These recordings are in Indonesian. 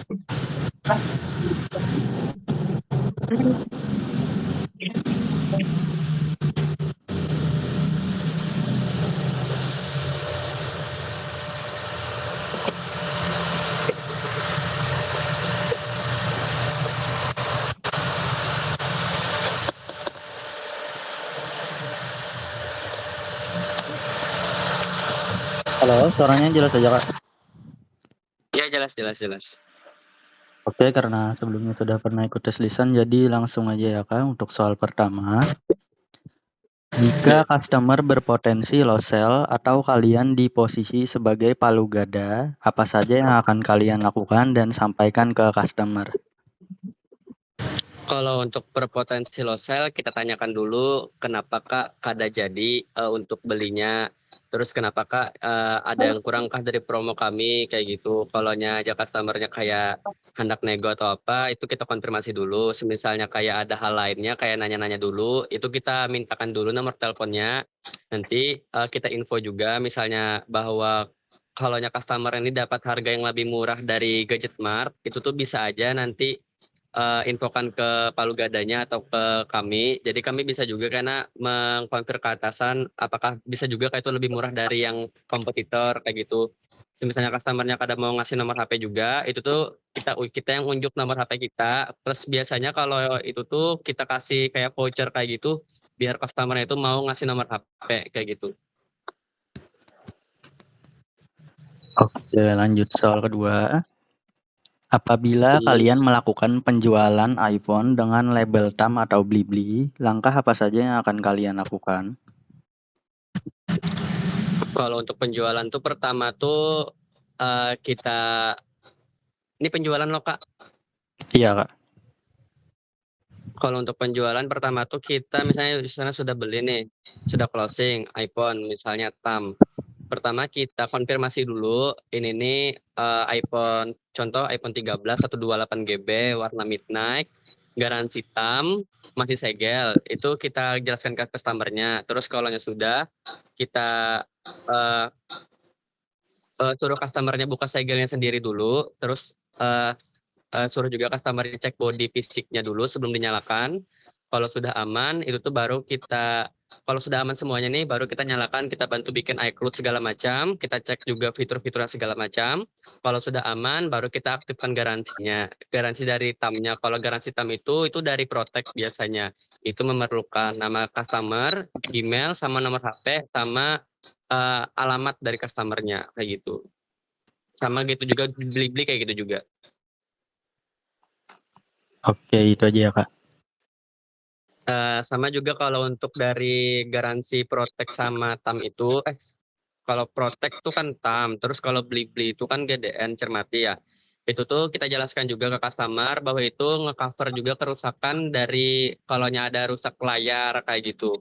Halo, suaranya jelas aja, Kak? Ya, jelas jelas jelas. Oke, karena sebelumnya sudah pernah ikut tes lisan, jadi langsung aja ya, Kak, untuk soal pertama. Jika Ya. customer berpotensi lost sell atau kalian di posisi sebagai palu gada, apa saja yang akan kalian lakukan dan sampaikan ke customer? Kalau untuk berpotensi lost sell, kita tanyakan dulu kenapa Kak kada jadi untuk belinya. Terus kenapa Kak ada yang kurangkah dari promo kami kayak gitu. Kalau aja customernya kayak hendak nego atau apa, itu kita konfirmasi dulu. Misalnya kayak ada hal lainnya, kayak nanya-nanya dulu, itu kita mintakan dulu nomor teleponnya. Nanti kita info juga misalnya bahwa kalau customer ini dapat harga yang lebih murah dari Gadget Mart, itu tuh bisa aja nanti infokan ke palu gadanya atau ke kami. Jadi kami bisa juga karena mengkonfirm ke atasan apakah bisa juga kayak itu lebih murah dari yang kompetitor kayak gitu. Misalnya customernya kadang mau ngasih nomor HP juga, itu tuh kita yang unjuk nomor HP kita. Plus biasanya kalau itu tuh kita kasih kayak voucher kayak gitu, biar customernya itu mau ngasih nomor HP kayak gitu. Oke, lanjut soal kedua. Apabila Hmm. kalian melakukan penjualan iPhone dengan label TAM atau Blibli, langkah apa saja yang akan kalian lakukan? Kalau untuk penjualan tuh pertama tuh kita ini penjualan loh Kak. Iya, Kak. Kalau untuk penjualan pertama tuh kita misalnya di sana sudah beli nih, sudah closing iPhone misalnya TAM. Pertama kita konfirmasi dulu ini nih iPhone, contoh iPhone 13 128 GB warna midnight, garansi TAM, masih segel. Itu kita jelaskan ke customernya. Terus kalau sudah kita eh, suruh customernya buka segelnya sendiri dulu, terus suruh juga customernya cek body fisiknya dulu sebelum dinyalakan. Kalau sudah aman, itu tuh baru kita, kalau sudah aman semuanya nih, baru kita nyalakan, kita bantu bikin iCloud segala macam, kita cek juga fitur-fiturnya segala macam. Kalau sudah aman, baru kita aktifkan garansinya. Garansi dari TAM-nya. Kalau garansi TAM itu dari Protect biasanya. Itu memerlukan nama customer, email, sama nomor HP, sama alamat dari customernya kayak gitu. Sama gitu juga beli-beli kayak gitu juga. Oke, itu aja ya, Kak. Sama juga kalau untuk dari garansi Protect sama TAM itu, kalau Protect tuh kan TAM, terus kalau beli-beli itu kan GDN Cermati ya. Itu tuh kita jelaskan juga ke customer bahwa itu ngecover juga kerusakan dari kalau ada rusak layar kayak gitu.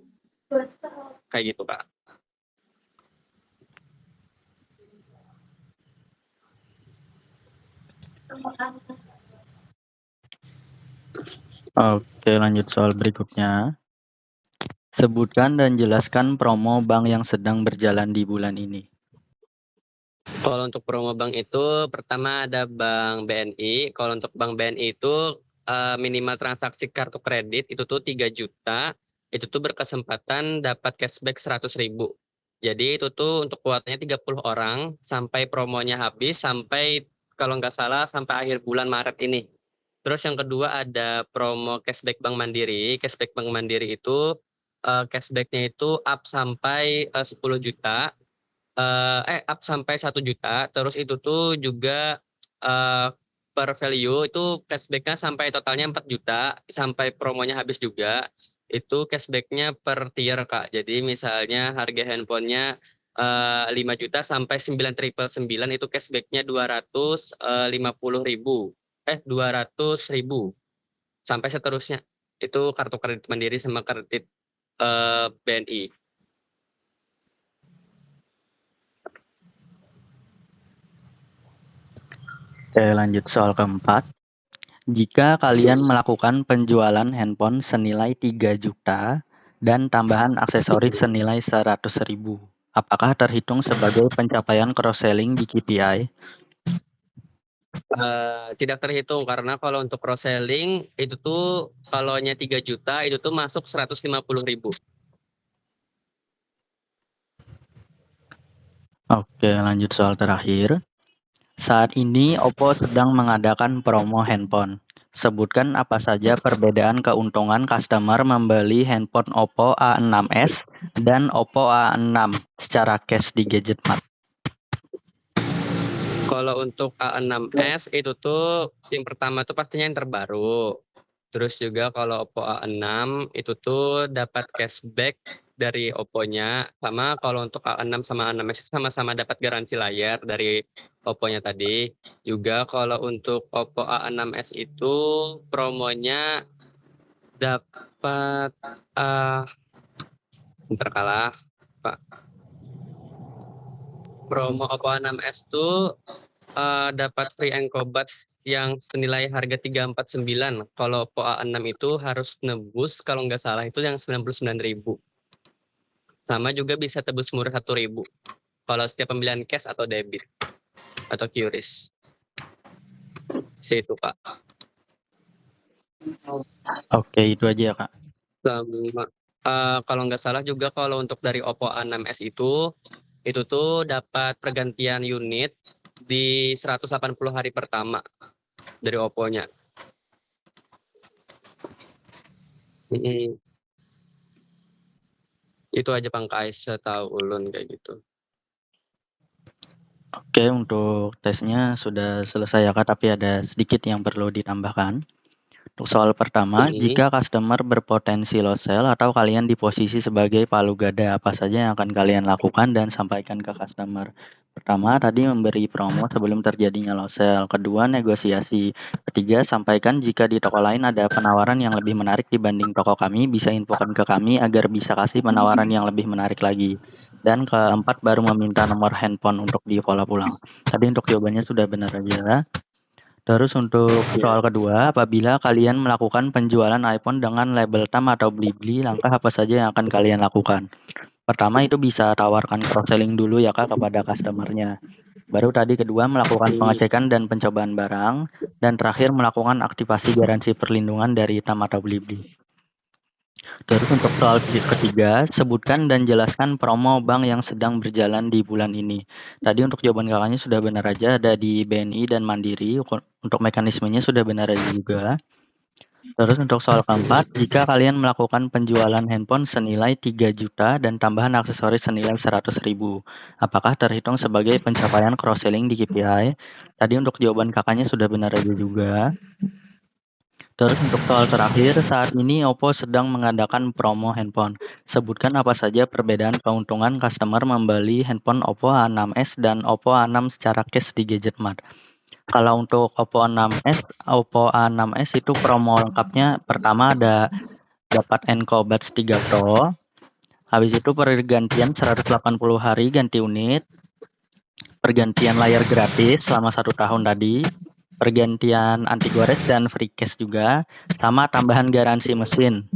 Kayak gitu, Kak. Oke, lanjut soal berikutnya. Sebutkan dan jelaskan promo bank yang sedang berjalan di bulan ini. Kalau untuk promo bank itu pertama ada Bank BNI. Kalau untuk Bank BNI itu minimal transaksi kartu kredit itu tuh 3 juta. Itu tuh berkesempatan dapat cashback 100.000. Jadi itu tuh untuk kuotanya 30 orang sampai promonya habis sampai kalau nggak salah sampai akhir bulan Maret ini. Terus yang kedua ada promo cashback Bank Mandiri. Cashback Bank Mandiri itu cashbacknya itu up sampai 10 juta up sampai 1 juta. Terus itu tuh juga eh, per value itu cashbacknya sampai totalnya 4 juta sampai promonya habis juga. Itu cashbacknya per tier Kak. Jadi misalnya harga handphonenya 5 juta sampai 9.999 itu cashbacknya 250.000. 200.000 sampai seterusnya. Itu kartu kredit Mandiri sama kredit BNI. Oke, lanjut soal keempat. Jika kalian melakukan penjualan handphone senilai 3 juta dan tambahan aksesoris senilai 100.000, apakah terhitung sebagai pencapaian cross-selling di KPI? Tidak terhitung karena kalau untuk cross selling itu tuh kalaunya 3 juta itu tuh masuk 150.000. Oke, lanjut soal terakhir. Saat ini Oppo sedang mengadakan promo handphone. Sebutkan apa saja perbedaan keuntungan customer membeli handphone Oppo A6s dan Oppo A6 secara cash di Gadgetmart. Kalau untuk A6s itu tuh yang pertama tuh pastinya yang terbaru. Terus juga kalau Oppo A6 itu tuh dapat cashback dari Oppo-nya, sama kalau untuk A6 sama A6s sama-sama dapat garansi layar dari Oppo-nya tadi. Juga kalau untuk Oppo A6s itu promonya dapat bentar kalah, Pak. Promo Oppo A6s tuh dapat free Encobuds yang senilai harga 349. Kalau Oppo A6 itu harus nebus kalau nggak salah itu yang 99.000. Sama juga bisa tebus murah 1.000 kalau setiap pembelian cash atau debit atau QRIS. Itu Pak. Oke, itu aja ya Kak. Sama kalau nggak salah juga kalau untuk dari Oppo A6s itu tuh dapat pergantian unit di 180 hari pertama dari Oppo-nya. Itu aja Pangkais setahu ulun kayak gitu. Oke, untuk tesnya sudah selesai ya Kak, tapi ada sedikit yang perlu ditambahkan. Untuk soal pertama, jika customer berpotensi lost sale atau kalian di posisi sebagai palu gada, apa saja yang akan kalian lakukan dan sampaikan ke customer? Pertama, tadi memberi promo sebelum terjadinya lost sale. Kedua, negosiasi. Ketiga, sampaikan jika di toko lain ada penawaran yang lebih menarik dibanding toko kami, bisa infokan ke kami agar bisa kasih penawaran yang lebih menarik lagi. Dan keempat, baru meminta nomor handphone untuk di follow pulang. Tadi untuk jawabannya sudah benar aja. Terus untuk soal kedua, apabila kalian melakukan penjualan iPhone dengan label TAM atau Blibli, langkah apa saja yang akan kalian lakukan? Pertama itu bisa tawarkan cross-selling dulu ya Kak kepada customer-nya. Baru tadi kedua melakukan pengecekan dan pencobaan barang. Dan terakhir melakukan aktivasi garansi perlindungan dari TAM atau Blibli. Terus untuk soal ketiga, sebutkan dan jelaskan promo bank yang sedang berjalan di bulan ini. Tadi untuk jawaban kakaknya sudah benar aja, ada di BNI dan Mandiri. Untuk mekanismenya sudah benar aja juga. Terus untuk soal keempat, jika kalian melakukan penjualan handphone senilai 3 juta dan tambahan aksesoris senilai 100.000, apakah terhitung sebagai pencapaian cross-selling di KPI? Tadi untuk jawaban kakaknya sudah benar aja juga. Terus untuk soal terakhir, saat ini Oppo sedang mengadakan promo handphone. Sebutkan apa saja perbedaan keuntungan customer membeli handphone Oppo A6s dan Oppo A6 secara cash di Gadgetmart. Kalau untuk Oppo A6s itu promo lengkapnya pertama ada dapat Encobuds 3 Pro. Habis itu pergantian 180 hari ganti unit. Pergantian layar gratis selama 1 tahun tadi. Pergantian anti gores dan free case juga, sama tambahan garansi mesin.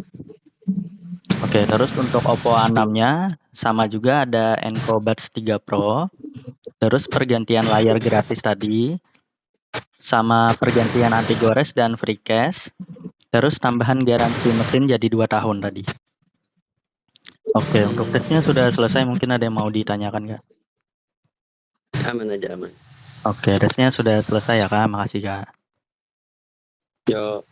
Oke, terus untuk Oppo A6-nya sama juga ada Encobuds 3 Pro. Terus pergantian layar gratis tadi, sama pergantian anti gores dan free case. Terus tambahan garansi mesin jadi 2 tahun tadi. Oke, untuk tesnya sudah selesai, mungkin ada yang mau ditanyakan nggak? Aman aja, aman. Oke, tesnya sudah selesai ya Kak, makasih Kak. Yo.